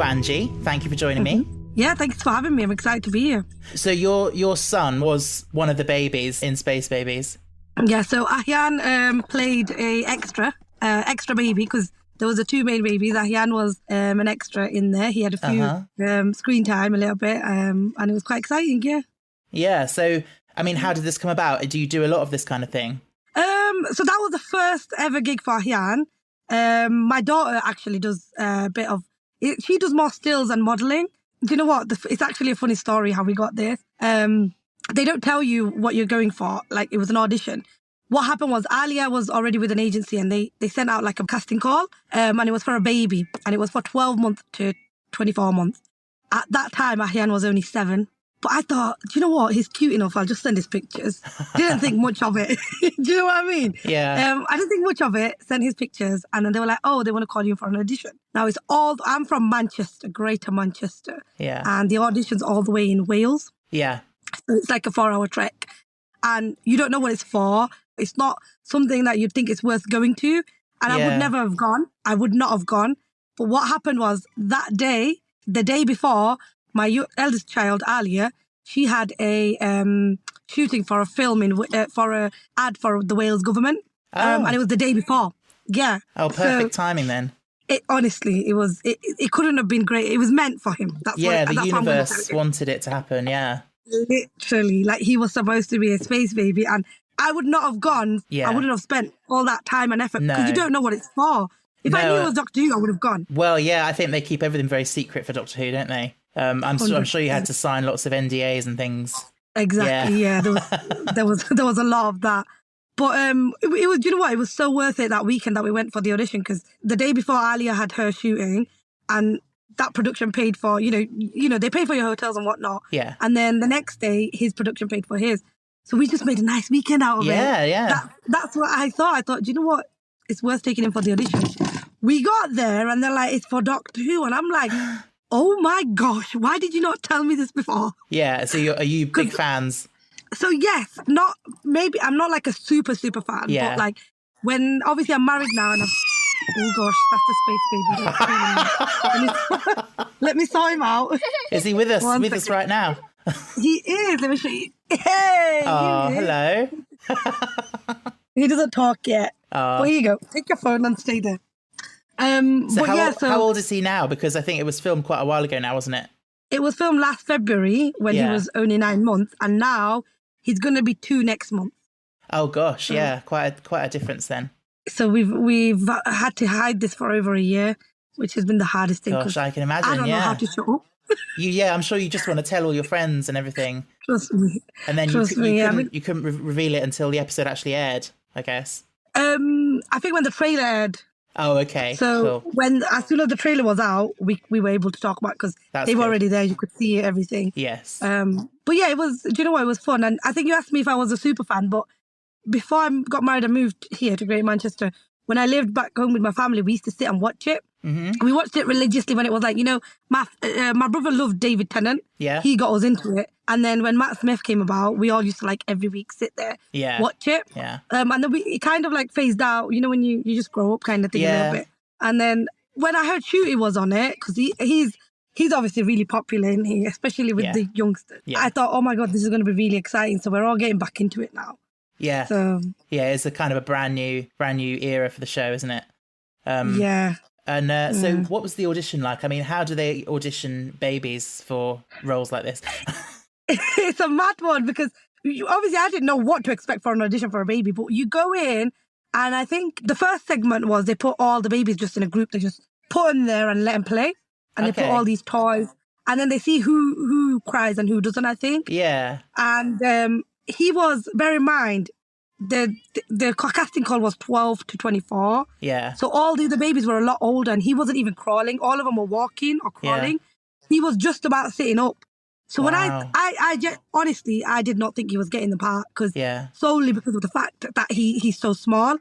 Anjii. Thank you for joining me. Yeah, thanks for having me. I'm excited to be here. So your son was one of the babies in Space Babies. Yeah, so Ahyaan played a extra baby because there was the two main babies. Ahyaan was an extra in there. He had a few screen time a little bit, and it was quite exciting. Yeah. Yeah. So I mean, how did this come about? Do you do a lot of this kind of thing? So that was the first ever gig for Ahyaan. My daughter actually does a bit of it. She does more stills and modelling. Do you know what? It's actually a funny story how we got this. They don't tell you what you're going for. Like, it was an audition. What happened was Alia was already with an agency and they sent out like a casting call, and it was for a baby, and it was for 12 months to 24 months. At that time, Ahyaan was only 7. But I thought, do you know what? He's cute enough. I'll just send his pictures. Didn't think much of it. Do you know what I mean? Yeah. I didn't think much of it. Sent his pictures. And then they were like, oh, they want to call you for an audition. Now, I'm from Manchester, Greater Manchester. Yeah. And the audition's all the way in Wales. Yeah. So it's like a 4-hour trek. And you don't know what it's for. It's not something that you'd think it's worth going to. And I would never have gone. I would not have gone. But what happened was that day, the day before, my eldest child, Alia, she had a shooting for a film for a ad for the Wales government. And it was the day before. Yeah. Oh, perfect timing then. It couldn't have been great. It was meant for him. The universe wanted it to happen. Yeah. Literally, like he was supposed to be a space baby, and I would not have gone. Yeah. I wouldn't have spent all that time and effort because you don't know what it's for. If I knew it was Doctor Who, I would have gone. Well, yeah, I think they keep everything very secret for Doctor Who, don't they? I'm sure you had to sign lots of NDAs and things. Exactly. Yeah, there was a lot of that. But it was. You know what? It was so worth it that weekend that we went for the audition, because the day before Alia had her shooting, and that production paid for they pay for your hotels and whatnot. Yeah. And then the next day, his production paid for his. So we just made a nice weekend out of it. Yeah. That's what I thought. I thought, do you know what? It's worth taking him for the audition. We got there and they're like, it's for Doctor Who. And I'm like, oh my gosh, why did you not tell me this before? Yeah, so are you big fans? So yes, I'm not like a super fan, but like when, obviously I'm married now and oh gosh, that's the space baby. Let me sort him out. Is he with us right now? He is, let me show you. Hey! Oh, hello. He doesn't talk yet. Well, here you go. Take your phone and stay there. How old is he now? Because I think it was filmed quite a while ago now, wasn't it? It was filmed last February when he was only 9 months, and now he's going to be 2 next month. Oh gosh, yeah, quite a difference then. So we've had to hide this for over a year, which has been the hardest thing. Gosh, I can imagine. I don't know how to show up. I'm sure you just want to tell all your friends and everything. Trust me. And then you couldn't reveal it until the episode actually aired, I guess. I think when the trailer aired. Oh, okay. So cool. As soon as the trailer was out, we were able to talk about it because they were already there. You could see everything. Yes. But yeah, it was. Do you know what? It was fun, and I think you asked me if I was a super fan. But before I got married and moved here to Greater Manchester, when I lived back home with my family, we used to sit and watch it. Mm-hmm. We watched it religiously when it was like, my brother loved David Tennant. Yeah. He got us into it. And then when Matt Smith came about, we all used to like every week sit there, watch it. Yeah. And then it kind of like phased out, when you just grow up kind of thing a little bit. And then when I heard Ncuti was on it, because he's obviously really popular in here, especially with the youngsters. Yeah. I thought, oh my God, this is going to be really exciting. So we're all getting back into it now. Yeah. So it's a kind of a brand new era for the show, isn't it? Yeah. And so what was the audition like? I mean, how do they audition babies for roles like this? It's a mad one because obviously I didn't know what to expect for an audition for a baby, but you go in and I think the first segment was they put all the babies just in a group. They just put them there and let them play. And they put all these toys. And then they see who cries and who doesn't, I think. Yeah. And he was, bear in mind, the casting call was 12 to 24. Yeah. So all the other babies were a lot older and he wasn't even crawling. All of them were walking or crawling. Yeah. He was just about sitting up. So when honestly, I did not think he was getting the part solely because of the fact that he's so small.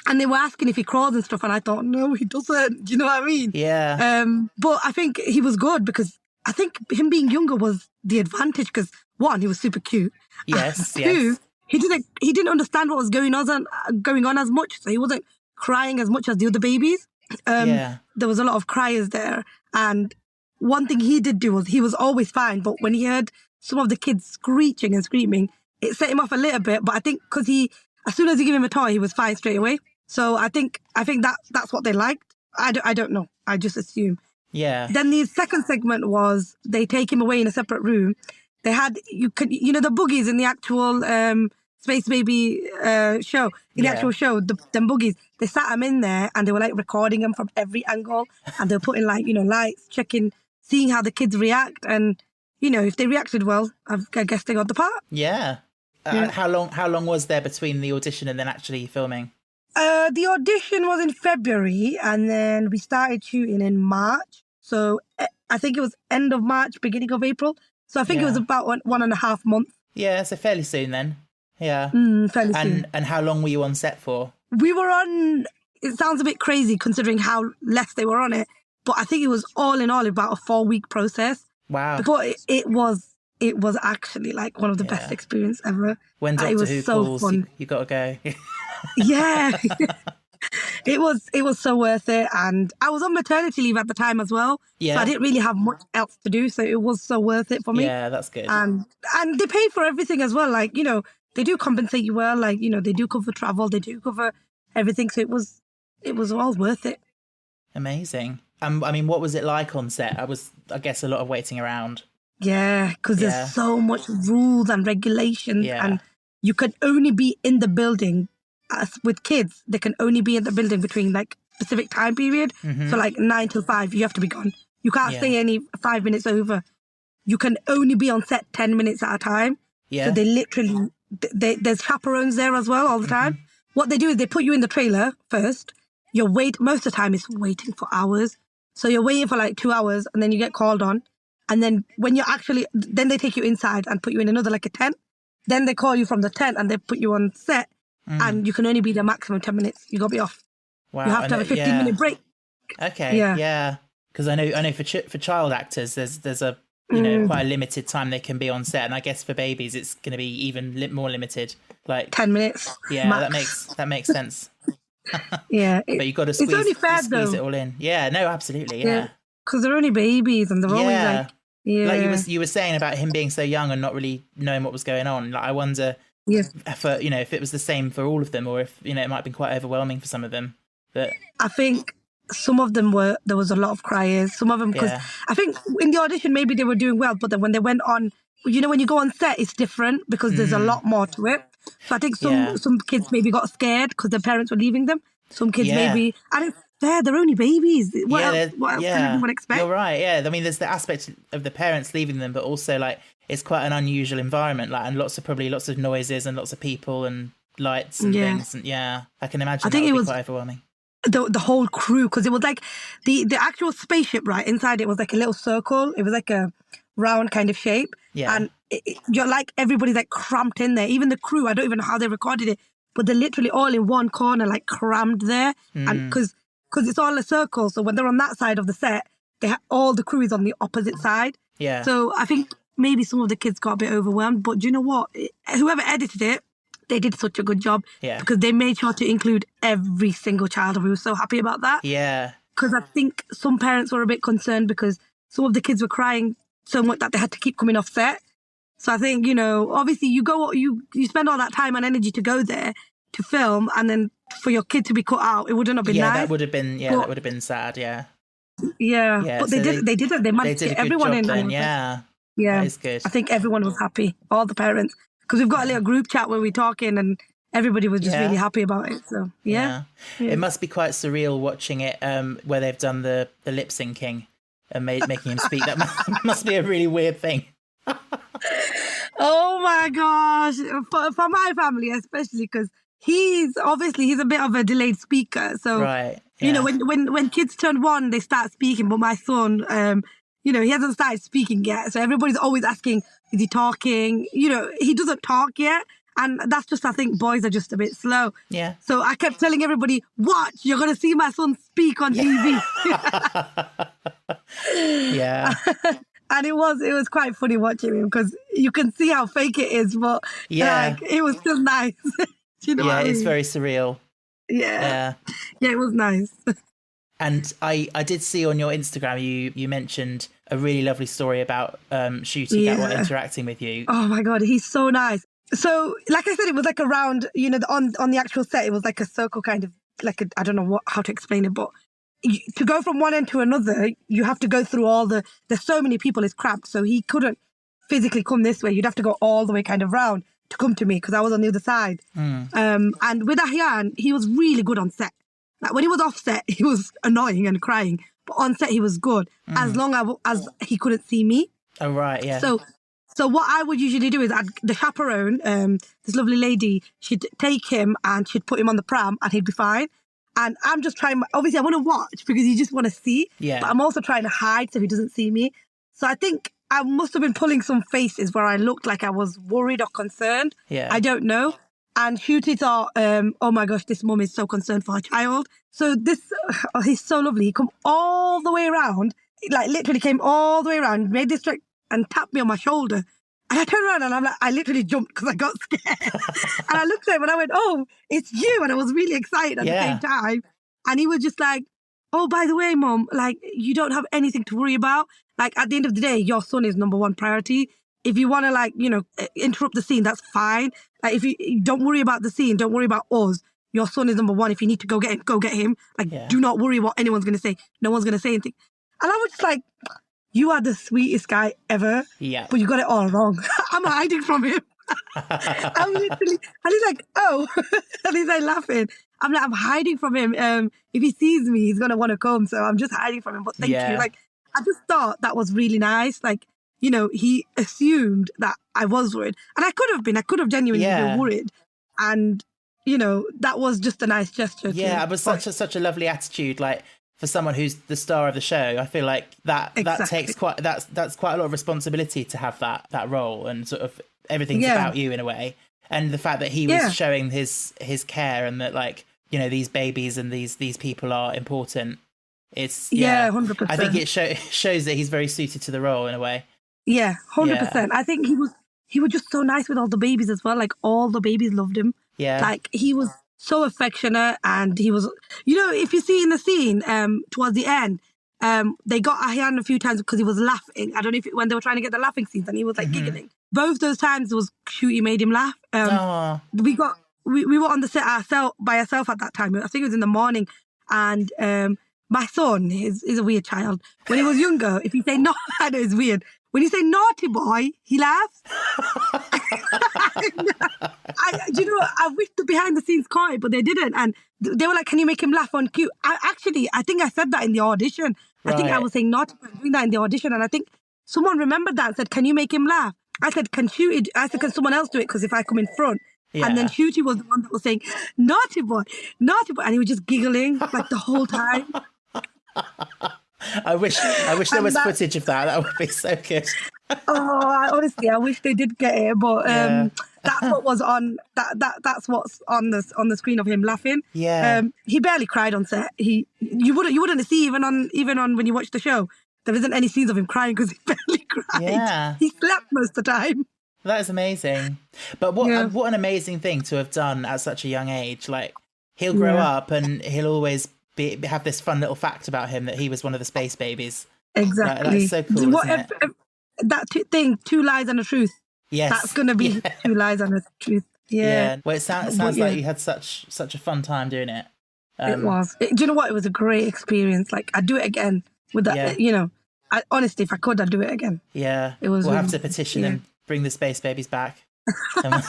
And they were asking if he crawls and stuff. And I thought, no, he doesn't. Do you know what I mean? Yeah. But I think he was good because I think him being younger was the advantage because one, he was super cute. Yes. Two, he didn't understand what was going on as much. So he wasn't crying as much as the other babies. There was a lot of criers there. And one thing he did do was he was always fine, but when he heard some of the kids screeching and screaming, it set him off a little bit. But I think because as soon as you give him a toy, he was fine straight away. So I think that's what they liked. I don't know. I just assume. Yeah. Then the second segment was they take him away in a separate room. They had the boogies in the actual Space Baby show. In the actual show, them boogies, they sat him in there and they were like recording him from every angle, and they were putting like lights, checking, seeing how the kids react, and if they reacted well, I guess they got the part. Yeah. How long was there between the audition and then actually filming? The audition was in February, and then we started shooting in March. So I think it was end of March, beginning of April. So I think it was about 1.5 months. Yeah, so fairly soon then. Yeah. Fairly soon. And how long were you on set for? We were on, it sounds a bit crazy considering how less they were on it, but I think it was all in all about a 4-week process. Wow. But it was actually like one of the best experience ever. When Doctor Who calls, you got to go. Yeah. It was so worth it. And I was on maternity leave at the time as well. Yeah. So I didn't really have much else to do. So it was so worth it for me. Yeah, that's good. And they pay for everything as well. Like, they do compensate you well. Like, they do cover travel. They do cover everything. So it was all worth it. Amazing. I mean, what was it like on set? I guess a lot of waiting around. Yeah, because there's so much rules and regulations. Yeah. And you can only be in the building. With kids, they can only be in the building between like specific time period. Mm-hmm. So like 9 till 5, you have to be gone. You can't stay any 5 minutes over. You can only be on set 10 minutes at a time. Yeah. So they literally, there's chaperones there as well all the time. Mm-hmm. What they do is they put you in the trailer first. Most of the time it's waiting for hours. So you're waiting for like 2 hours and then you get called on. And then when you're then they take you inside and put you in another like a tent. Then they call you from the tent and they put you on set. And you can only be there maximum 10 minutes. You got to be off. Wow. You have to have a 15-minute break. Okay. Yeah. Because I know for child actors, there's a quite a limited time they can be on set, and I guess for babies it's going to be even more limited. Like 10 minutes. Yeah, max. that makes sense. Yeah, but you've got to squeeze it all in. Yeah. No, absolutely. Yeah. Because they're only babies, and they're always like. Yeah. Like you were saying about him being so young and not really knowing what was going on. Like I wonder. Yes. If it was the same for all of them, or if it might have been quite overwhelming for some of them. But I think some of them there was a lot of cries. Some of them, because I think in the audition maybe they were doing well, but then when they went on, when you go on set, it's different because there's a lot more to it. So I think some kids maybe got scared because their parents were leaving them. Some kids maybe, and it's fair, they're only babies. What else can anyone expect? You're right. Yeah, I mean, there's the aspect of the parents leaving them, but also like. It's quite an unusual environment, like, and lots of noises and lots of people and lights and things. And I can imagine that would be quite overwhelming. The whole crew, because it was like the actual spaceship, right? Inside it was like a little circle. It was like a round kind of shape. Yeah. And you're like, everybody's like cramped in there. Even the crew, I don't even know how they recorded it, but they're literally all in one corner, like crammed there. And because it's all a circle. So when they're on that side of the set, all the crew is on the opposite side. Yeah. So I think maybe some of the kids got a bit overwhelmed, but do you know what? Whoever edited it, they did such a good job. Yeah. Because they made sure to include every single child, and we were so happy about that. Yeah. Because I think some parents were a bit concerned because some of the kids were crying so much that they had to keep coming off set. So I think, obviously you spend all that time and energy to go there to film, and then for your kid to be cut out, it wouldn't have been nice. That would have been sad, yeah. Yeah. But so they did it. They managed to get everyone in. Then, yeah. Yeah, that is good. I think everyone was happy, all the parents, because we've got a little group chat where we're talking and everybody was just really happy about it. So, yeah. It must be quite surreal watching it where they've done the lip syncing and making him speak. That must be a really weird thing. Oh, my gosh. For my family, especially, because he's a bit of a delayed speaker. So, right. When kids turn 1, they start speaking. But my son... he hasn't started speaking yet. So everybody's always asking, is he talking? He doesn't talk yet. And that's just, I think boys are just a bit slow. Yeah. So I kept telling everybody, watch, you're going to see my son speak on TV. Yeah. And it was quite funny watching him because you can see how fake it is, but it was still nice. Do you know what I mean? It's very surreal. Yeah. Yeah, it was nice. And I did see on your Instagram you mentioned a really lovely story about Ncuti Gatwa interacting with you. Oh my God, he's so nice. So, like I said, it was like around, you know, on the actual set, it was like a circle kind of, like I don't know how to explain it, but to go from one end to another, you have to go through there's so many people, it's cramped. So he couldn't physically come this way. You'd have to go all the way kind of round to come to me because I was on the other side. And with Ahyaan, he was really good on set. Like when he was off set, he was annoying and crying. But on set, he was good as long as he couldn't see me. Oh, right, yeah. So what I would usually do is the chaperone, this lovely lady, she'd take him and she'd put him on the pram and he'd be fine. And I'm just trying, obviously I want to watch because you just want to see. Yeah. But I'm also trying to hide so he doesn't see me. So I think I must have been pulling some faces where I looked like I was worried or concerned. Yeah. I don't know. And Ncuti thought, oh my gosh, this mum is so concerned for her child. So he's so lovely. He come all the way around, like literally came all the way around, made this trick and tapped me on my shoulder. And I turned around and I'm like, I literally jumped because I got scared. And I looked at him and I went, oh, it's you. And I was really excited at the same time. And he was just like, oh, by the way, Mum, like, you don't have anything to worry about. Like, at the end of the day, your son is number one priority. If you want to, like, you know, interrupt the scene, that's fine. Like, if you don't worry about the scene, don't worry about us. Your son is number one. If you need to go get him. Like, do not worry what anyone's going to say. No one's going to say anything. And I was just like, you are the sweetest guy ever. Yeah. But you got it all wrong. I'm hiding from him. I'm literally, and he's like, oh, and he's like laughing. I'm like, I'm hiding from him. If he sees me, he's going to want to come. So I'm just hiding from him. But thank you. Like, I just thought that was really nice. Like, you know, he assumed that I was worried. And I could have been. I could have genuinely been worried. And, you know, that was just a nice gesture. Yeah, it was such a lovely attitude. Like, for someone who's the star of the show, I feel like that takes that's quite a lot of responsibility to have that role, and sort of everything's about you in a way. And the fact that he was showing his care, and that, like, you know, these babies and these people are important. It's 100%. I think it shows that he's very suited to the role in a way. Yeah, 100%. I think he was just so nice with all the babies as well. Like, all the babies loved him. Yeah, like, he was so affectionate, and he was, you know, if you see in the scene towards the end, they got Ahyaan a few times because he was laughing. I don't know when they were trying to get the laughing scenes, and he was like giggling. Both those times was Ncuti made him laugh. We were on the set by ourselves at that time. I think it was in the morning, and my son is a weird child. When he was younger, if you say no, I know it's weird. When you say naughty boy, he laughs. You know, I wish the behind the scenes caught it, but they didn't. And they were like, can you make him laugh on cue? I think I said that in the audition. Right. I think I was saying naughty boy, doing that in the audition. And I think someone remembered that and said, can you make him laugh? I said, can someone else do it? Because if I come in front. Yeah. And then Ncuti was the one that was saying, naughty boy. And he was just giggling like the whole time. I wish there was footage of that. That would be so good. Honestly, I wish they did get it, but that's what was on that's what's on the screen of him laughing. Yeah. He barely cried on set. You wouldn't see even on when you watch the show. There isn't any scenes of him crying because he barely cried. Yeah. He slept most of the time. That is amazing. But what an amazing thing to have done at such a young age. Like, he'll grow up and he'll always have this fun little fact about him that he was one of the space babies. Exactly. That's so cool, isn't it? That thing, 2 lies and a truth. Yes. That's going to be 2 lies and a truth. Yeah. Well, it sounds like you had such a fun time doing it. It was. Do you know what? It was a great experience. Like, I'd do it again with that, you know. Honestly, if I could, I'd do it again. Yeah. We'll have to petition and bring the space babies back. I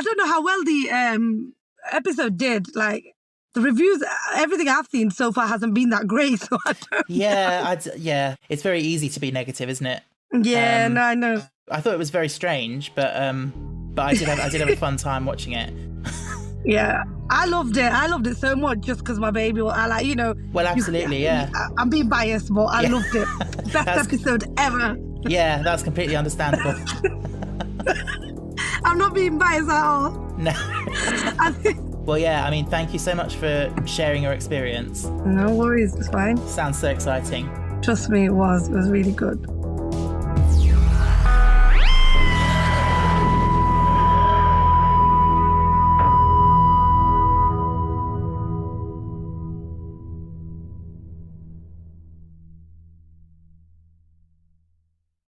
don't know how well the episode did. Like, the reviews, everything I've seen so far hasn't been that great. So I don't know. It's very easy to be negative, isn't it? Yeah, no, I know. I thought it was very strange, but I did have a fun time watching it. Yeah, I loved it so much just because my baby. I like, you know. Well, absolutely, I'm being biased, but I loved it. Best episode ever. Yeah, that's completely understandable. I'm not being biased at all. No. Well, yeah, I mean, thank you so much for sharing your experience. No worries, it's fine. Sounds so exciting. Trust me, it was really good.